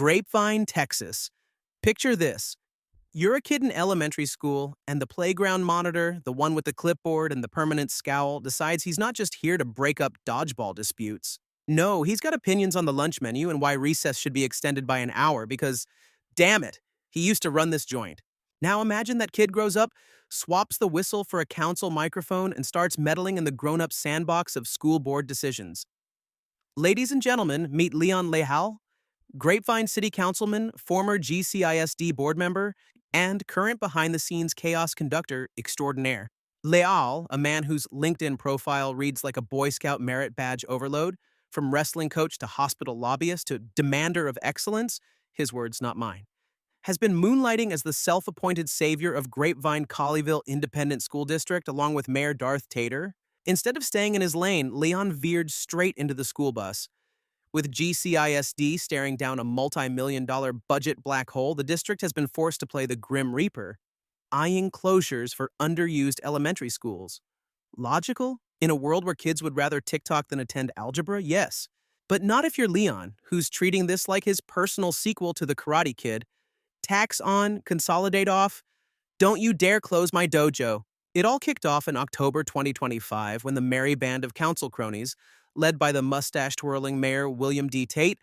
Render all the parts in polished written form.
Grapevine, Texas. Picture this. You're a kid in elementary school, and the playground monitor, the one with the clipboard and the permanent scowl, decides he's not just here to break up dodgeball disputes. No, he's got opinions on the lunch menu and why recess should be extended by an hour because, damn it, he used to run this joint. Now imagine that kid grows up, swaps the whistle for a council microphone, and starts meddling in the grown up sandbox of school board decisions. Ladies and gentlemen, meet Leal, Grapevine City Councilman, former GCISD board member, and current behind-the-scenes chaos conductor extraordinaire. Leal, a man whose LinkedIn profile reads like a Boy Scout merit badge overload, from wrestling coach to hospital lobbyist to demander of excellence, his words, not mine, has been moonlighting as the self-appointed savior of Grapevine Colleyville Independent School District along with Mayor Darth Tater. Instead of staying in his lane, Leon veered straight into the school bus. With GCISD staring down a multi-million-dollar budget black hole, the district has been forced to play the Grim Reaper, eyeing closures for underused elementary schools. Logical? In a world where kids would rather TikTok than attend algebra? Yes. But not if you're Leon, who's treating this like his personal sequel to The Karate Kid. Tax on, consolidate off, don't you dare close my dojo. It all kicked off in October 2025 when the merry band of council cronies, led by the mustache-twirling Mayor William D. Tate,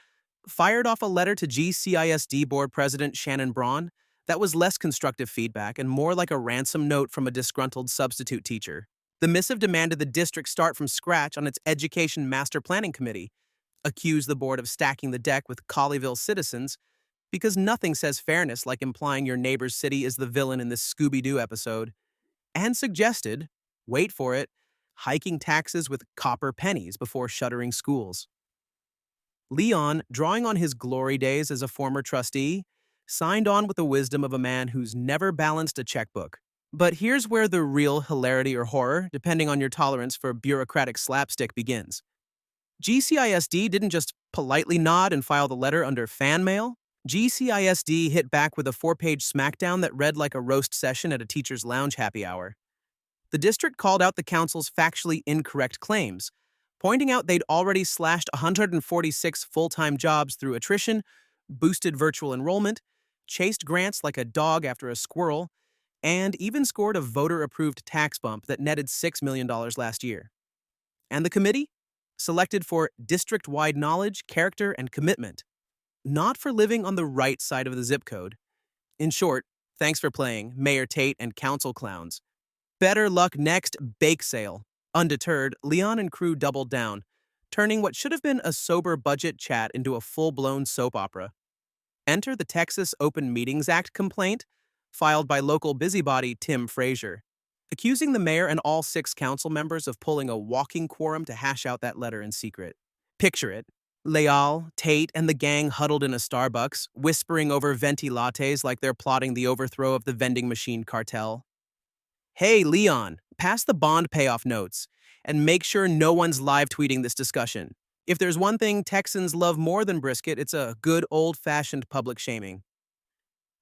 fired off a letter to GCISD Board President Shannon Braun that was less constructive feedback and more like a ransom note from a disgruntled substitute teacher. The missive demanded the district start from scratch on its Education Master Planning Committee, accused the board of stacking the deck with Colleyville citizens, because nothing says fairness like implying your neighbor's city is the villain in this Scooby-Doo episode, and suggested, wait for it, hiking taxes with copper pennies before shuttering schools. Leon, drawing on his glory days as a former trustee, signed on with the wisdom of a man who's never balanced a checkbook. But here's where the real hilarity or horror, depending on your tolerance for bureaucratic slapstick, begins. GCISD didn't just politely nod and file the letter under fan mail. GCISD hit back with a 4-page smackdown that read like a roast session at a teacher's lounge happy hour. The district called out the council's factually incorrect claims, pointing out they'd already slashed 146 full-time jobs through attrition, boosted virtual enrollment, chased grants like a dog after a squirrel, and even scored a voter-approved tax bump that netted $6 million last year. And the committee? Selected for district-wide knowledge, character, and commitment, not for living on the right side of the zip code. In short, thanks for playing, Mayor Tate and council clowns. Better luck next bake sale. Undeterred, Leon and crew doubled down, turning what should have been a sober budget chat into a full-blown soap opera. Enter the Texas Open Meetings Act complaint, filed by local busybody Tim Frazier, accusing the mayor and all 6 council members of pulling a walking quorum to hash out that letter in secret. Picture it. Leal, Tate, and the gang huddled in a Starbucks, whispering over venti lattes like they're plotting the overthrow of the vending machine cartel. Hey, Leon, pass the bond payoff notes, and make sure no one's live tweeting this discussion. If there's one thing Texans love more than brisket, it's a good old-fashioned public shaming.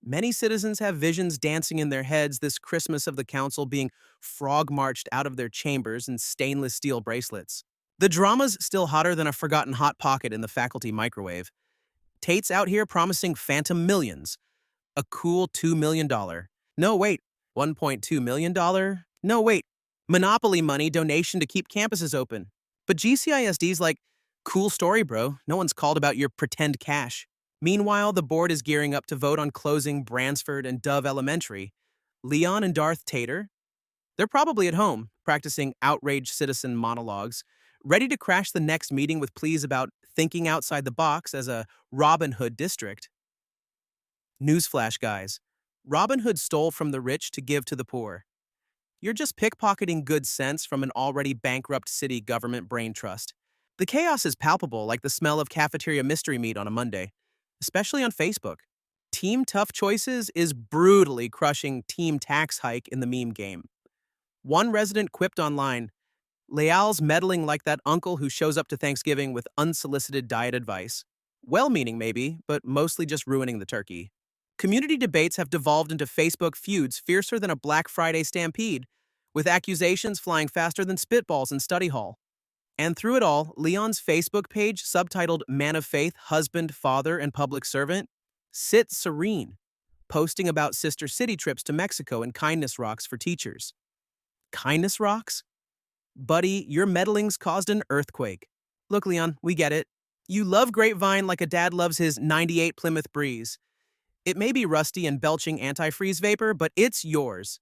Many citizens have visions dancing in their heads this Christmas of the council being frog-marched out of their chambers in stainless steel bracelets. The drama's still hotter than a forgotten Hot Pocket in the faculty microwave. Tate's out here promising phantom millions. A cool $2 million. No, wait, $1.2 million? No, wait, Monopoly money donation to keep campuses open. But GCISD's like, cool story, bro. No one's called about your pretend cash. Meanwhile, the board is gearing up to vote on closing Bransford and Dove Elementary. Leon and Darth Tater? They're probably at home, practicing outraged citizen monologues, ready to crash the next meeting with pleas about thinking outside the box as a Robin Hood district. Newsflash, guys. Robin Hood stole from the rich to give to the poor. You're just pickpocketing good sense from an already bankrupt city government brain trust. The chaos is palpable like the smell of cafeteria mystery meat on a Monday, especially on Facebook. Team Tough Choices is brutally crushing Team Tax Hike in the meme game. One resident quipped online, Leal's meddling like that uncle who shows up to Thanksgiving with unsolicited diet advice. Well-meaning maybe, but mostly just ruining the turkey. Community debates have devolved into Facebook feuds fiercer than a Black Friday stampede, with accusations flying faster than spitballs in study hall. And through it all, Leon's Facebook page, subtitled Man of Faith, Husband, Father, and Public Servant, sits serene, posting about sister city trips to Mexico and kindness rocks for teachers. Kindness rocks? Buddy, your meddling's caused an earthquake. Look, Leon, we get it. You love Grapevine like a dad loves his '98 Plymouth Breeze. It may be rusty and belching antifreeze vapor, but it's yours.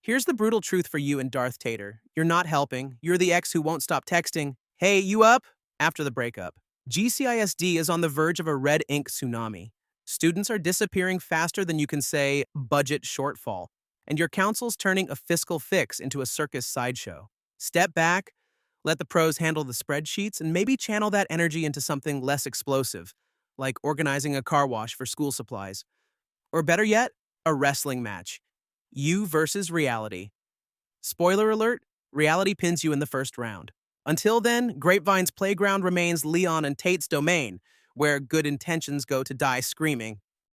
Here's the brutal truth for you and Darth Tater. You're not helping. You're the ex who won't stop texting, "Hey, you up?" after the breakup. GCISD is on the verge of a red ink tsunami. Students are disappearing faster than you can say budget shortfall, and your council's turning a fiscal fix into a circus sideshow. Step back, let the pros handle the spreadsheets, and maybe channel that energy into something less explosive, like organizing a car wash for school supplies. Or better yet, a wrestling match. You versus reality. Spoiler alert, reality pins you in the first round. Until then, Grapevine's playground remains Leon and Tate's domain, where good intentions go to die screaming.